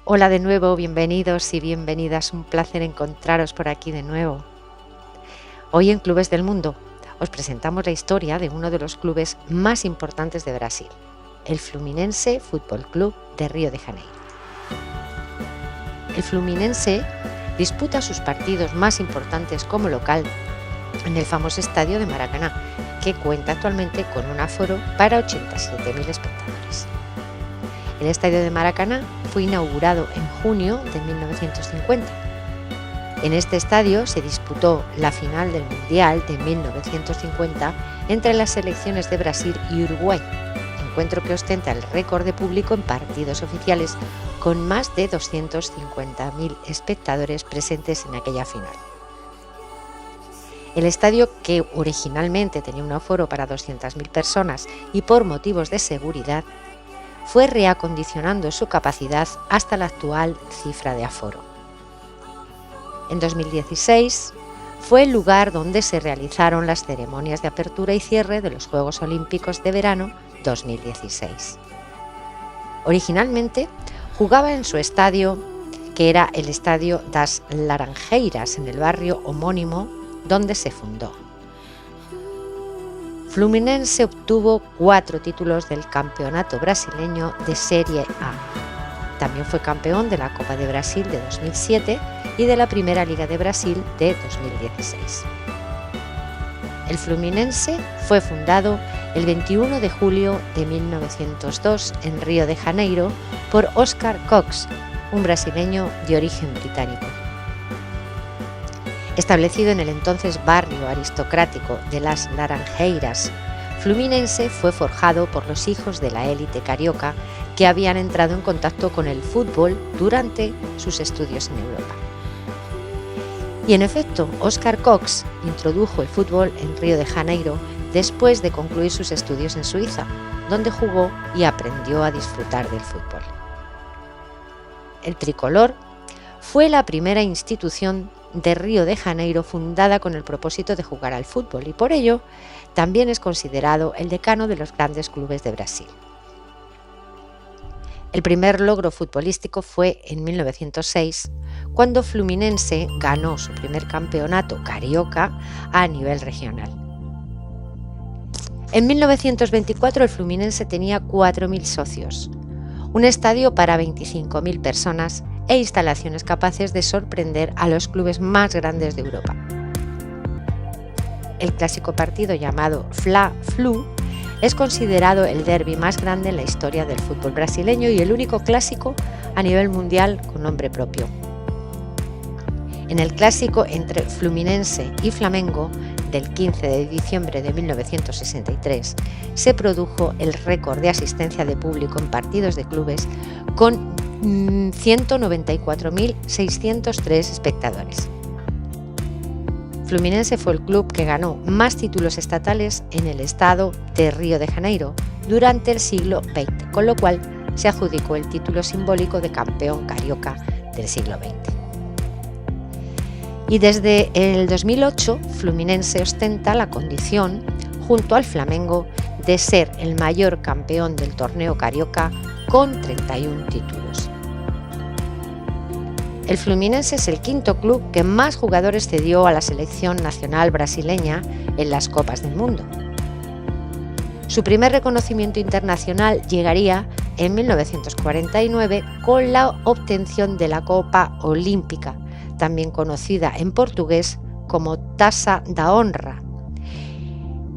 Hola de nuevo, bienvenidos y bienvenidas, un placer encontraros por aquí de nuevo. Hoy en Clubes del Mundo os presentamos la historia de uno de los clubes más importantes de Brasil, el Fluminense Fútbol Club de Río de Janeiro. El Fluminense disputa sus partidos más importantes como local en el famoso estadio de Maracaná, que cuenta actualmente con un aforo para 87.000 espectadores. El estadio de Maracaná fue inaugurado en junio de 1950. En este estadio se disputó la final del Mundial de 1950 entre las selecciones de Brasil y Uruguay, encuentro que ostenta el récord de público en partidos oficiales, con más de 250.000 espectadores presentes en aquella final. El estadio, que originalmente tenía un aforo para 200.000 personas y por motivos de seguridad, fue reacondicionando su capacidad hasta la actual cifra de aforo. En 2016 fue el lugar donde se realizaron las ceremonias de apertura y cierre de los Juegos Olímpicos de Verano 2016. Originalmente jugaba en su estadio, que era el Estadio das Laranjeiras, en el barrio homónimo donde se fundó. Fluminense obtuvo 4 títulos del Campeonato Brasileño de Serie A. También fue campeón de la Copa de Brasil de 2007 y de la Primera Liga de Brasil de 2016. El Fluminense fue fundado el 21 de julio de 1902 en Río de Janeiro por Oscar Cox, un brasileño de origen británico. Establecido en el entonces barrio aristocrático de las Laranjeiras, Fluminense fue forjado por los hijos de la élite carioca que habían entrado en contacto con el fútbol durante sus estudios en Europa. Y en efecto, Oscar Cox introdujo el fútbol en Río de Janeiro después de concluir sus estudios en Suiza, donde jugó y aprendió a disfrutar del fútbol. El tricolor fue la primera institución de Río de Janeiro fundada con el propósito de jugar al fútbol y por ello también es considerado el decano de los grandes clubes de Brasil. El primer logro futbolístico fue en 1906, cuando Fluminense ganó su primer campeonato carioca a nivel regional. En 1924 el Fluminense tenía 4.000 socios, un estadio para 25.000 personas e instalaciones capaces de sorprender a los clubes más grandes de Europa. El clásico partido llamado Fla-Flu es considerado el derbi más grande en la historia del fútbol brasileño y el único clásico a nivel mundial con nombre propio. En el clásico entre Fluminense y Flamengo del 15 de diciembre de 1963 se produjo el récord de asistencia de público en partidos de clubes con 194.603 espectadores. Fluminense fue el club que ganó más títulos estatales en el estado de Río de Janeiro durante el siglo XX, con lo cual se adjudicó el título simbólico de campeón carioca del siglo XX. Y desde el 2008, Fluminense ostenta la condición, junto al Flamengo, de ser el mayor campeón del torneo carioca con 31 títulos. El Fluminense es el quinto club que más jugadores cedió a la selección nacional brasileña en las Copas del Mundo. Su primer reconocimiento internacional llegaría en 1949 con la obtención de la Copa Olímpica, también conocida en portugués como Taça da Honra.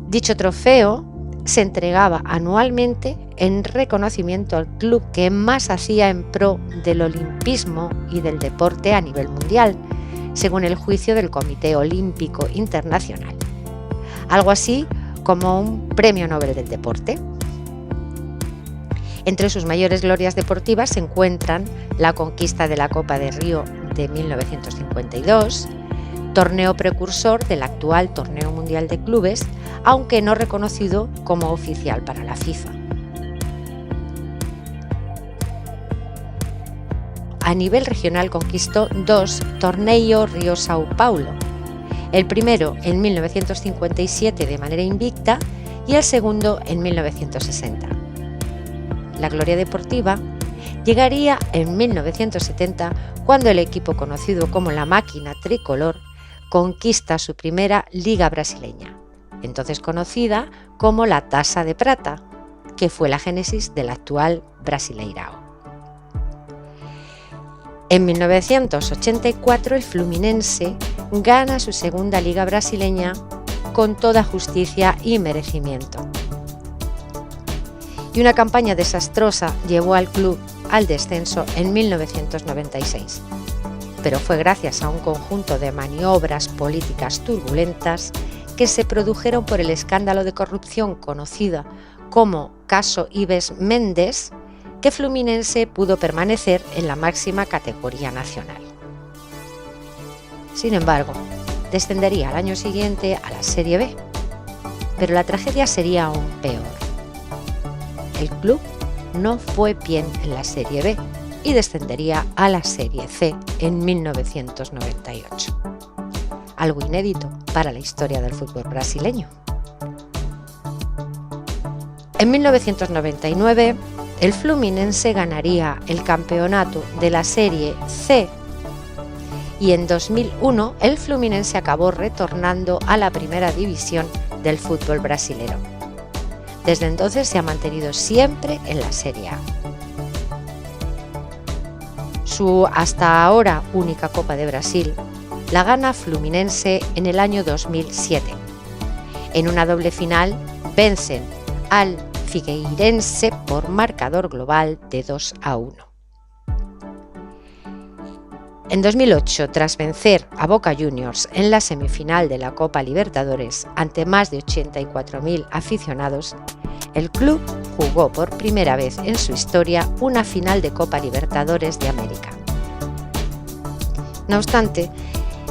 Dicho trofeo se entregaba anualmente en reconocimiento al club que más hacía en pro del olimpismo y del deporte a nivel mundial, según el juicio del Comité Olímpico Internacional. Algo así como un premio Nobel del deporte. Entre sus mayores glorias deportivas se encuentran la conquista de la Copa de Río de 1952, torneo precursor del actual Torneo Mundial de Clubes, aunque no reconocido como oficial para la FIFA. a nivel regional conquistó 2 Torneio Rio-São Paulo, el primero en 1957 de manera invicta y el segundo en 1960. La gloria deportiva llegaría en 1970 cuando el equipo conocido como la Máquina Tricolor conquista su primera Liga Brasileña, entonces conocida como la Taça de Prata, que fue la génesis del actual Brasileirao. En 1984 el Fluminense gana su segunda Liga Brasileña con toda justicia y merecimiento. Y una campaña desastrosa llevó al club al descenso en 1996. Pero fue gracias a un conjunto de maniobras políticas turbulentas que se produjeron por el escándalo de corrupción conocido como Caso Ives Mendes, que Fluminense pudo permanecer en la máxima categoría nacional. Sin embargo, descendería al año siguiente a la Serie B, pero la tragedia sería aún peor. El club no fue bien en la Serie B y descendería a la Serie C en 1998. Algo inédito para la historia del fútbol brasileño. En 1999, el Fluminense ganaría el campeonato de la Serie C y en 2001 el Fluminense acabó retornando a la primera división del fútbol brasilero. Desde entonces se ha mantenido siempre en la Serie A. Su hasta ahora única Copa de Brasil la gana Fluminense en el año 2007. En una doble final vencen al Figueirense por marcador global de 2-1. En 2008, tras vencer a Boca Juniors en la semifinal de la Copa Libertadores ante más de 84.000 aficionados, el club jugó por primera vez en su historia una final de Copa Libertadores de América. No obstante,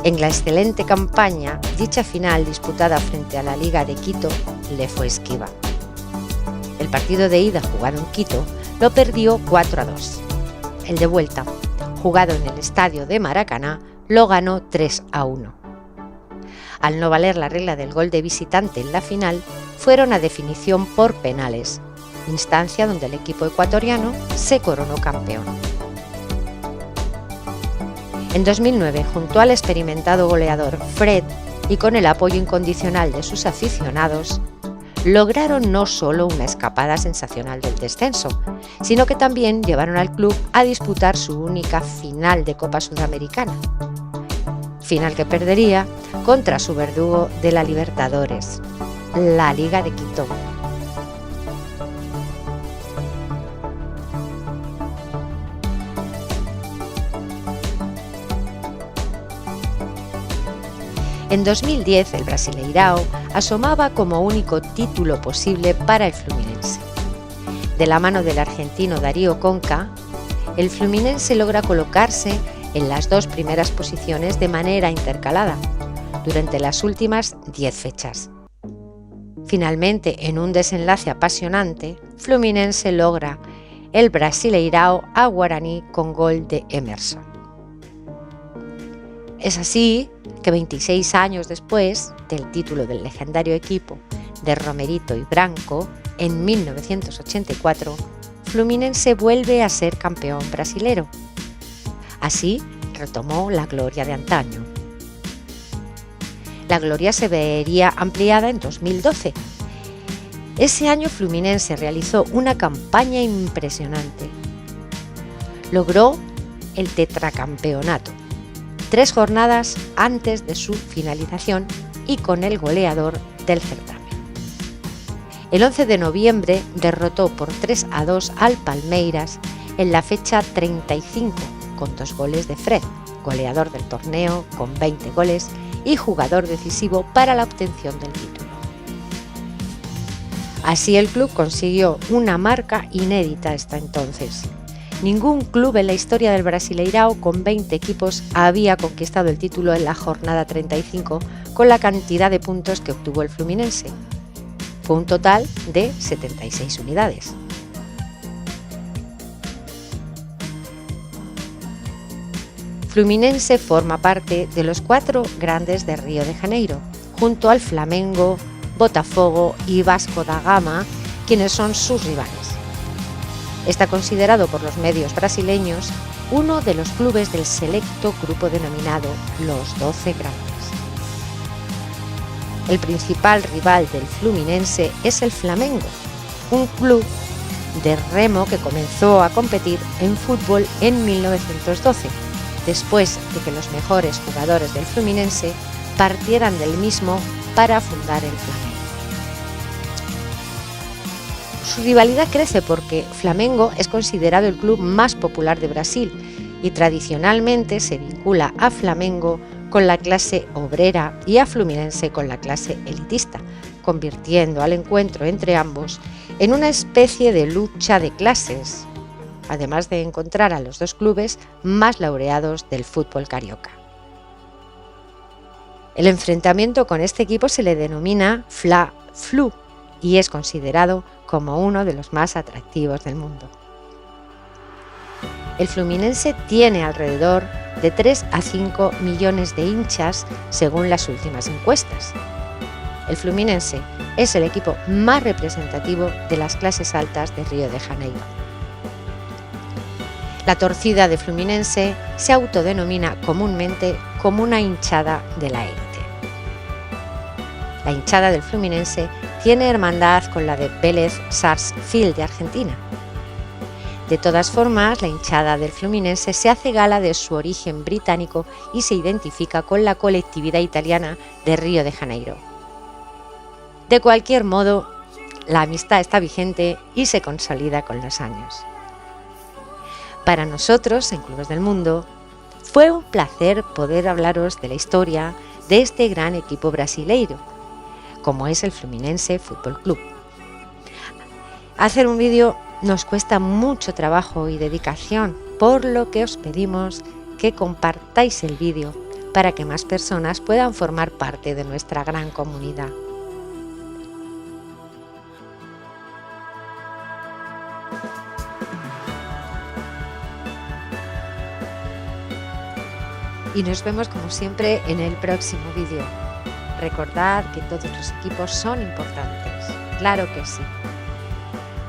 en la excelente campaña, dicha final disputada frente a la Liga de Quito le fue esquiva. El partido de ida jugado en Quito lo perdió 4-2. El de vuelta, jugado en el estadio de Maracaná, lo ganó 3-1. Al no valer la regla del gol de visitante en la final, fueron a definición por penales, instancia donde el equipo ecuatoriano se coronó campeón. En 2009, junto al experimentado goleador Fred y con el apoyo incondicional de sus aficionados, lograron no solo una escapada sensacional del descenso, sino que también llevaron al club a disputar su única final de Copa Sudamericana, final que perdería contra su verdugo de la Libertadores, la Liga de Quito. En 2010, el Brasileirao asomaba como único título posible para el Fluminense. De la mano del argentino Darío Conca, el Fluminense logra colocarse en las 2 primeras posiciones de manera intercalada durante las últimas 10 fechas. Finalmente, en un desenlace apasionante, Fluminense logra el Brasileirao a Guaraní con gol de Emerson. Es así que 26 años después del título del legendario equipo de Romerito y Branco, en 1984, Fluminense vuelve a ser campeón brasilero. Así retomó la gloria de antaño. La gloria se vería ampliada en 2012. Ese año Fluminense realizó una campaña impresionante. Logró el tetracampeonato, 3 jornadas antes de su finalización y con el goleador del certamen. El 11 de noviembre derrotó por 3-2 al Palmeiras en la fecha 35 con 2 goles de Fred, goleador del torneo con 20 goles y jugador decisivo para la obtención del título. Así el club consiguió una marca inédita hasta entonces. Ningún club en la historia del Brasileirao con 20 equipos había conquistado el título en la jornada 35 con la cantidad de puntos que obtuvo el Fluminense. Fue un total de 76 unidades. Fluminense forma parte de los 4 grandes de Río de Janeiro, junto al Flamengo, Botafogo y Vasco da Gama, quienes son sus rivales. Está considerado por los medios brasileños uno de los clubes del selecto grupo denominado los 12 Grandes. El principal rival del Fluminense es el Flamengo, un club de remo que comenzó a competir en fútbol en 1912, después de que los mejores jugadores del Fluminense partieran del mismo para fundar el Flamengo. Su rivalidad crece porque Flamengo es considerado el club más popular de Brasil y tradicionalmente se vincula a Flamengo con la clase obrera y a Fluminense con la clase elitista, convirtiendo al encuentro entre ambos en una especie de lucha de clases, además de encontrar a los dos clubes más laureados del fútbol carioca. El enfrentamiento con este equipo se le denomina Fla-Flu y es considerado como uno de los más atractivos del mundo. El Fluminense tiene alrededor de 3 a 5 millones de hinchas según las últimas encuestas. El Fluminense es el equipo más representativo de las clases altas de Río de Janeiro. La torcida de Fluminense se autodenomina comúnmente como una hinchada de la élite. La hinchada del Fluminense tiene hermandad con la de Vélez Sarsfield de Argentina. De todas formas, la hinchada del Fluminense se hace gala de su origen británico y se identifica con la colectividad italiana de Río de Janeiro. De cualquier modo, la amistad está vigente y se consolida con los años. Para nosotros, en Clubes del Mundo, fue un placer poder hablaros de la historia de este gran equipo brasileiro, como es el Fluminense Fútbol Club. Hacer un vídeo nos cuesta mucho trabajo y dedicación, por lo que os pedimos que compartáis el vídeo para que más personas puedan formar parte de nuestra gran comunidad. Y nos vemos como siempre en el próximo vídeo. Recordad que todos los equipos son importantes, claro que sí.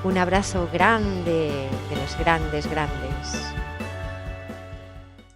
Un abrazo grande de los grandes.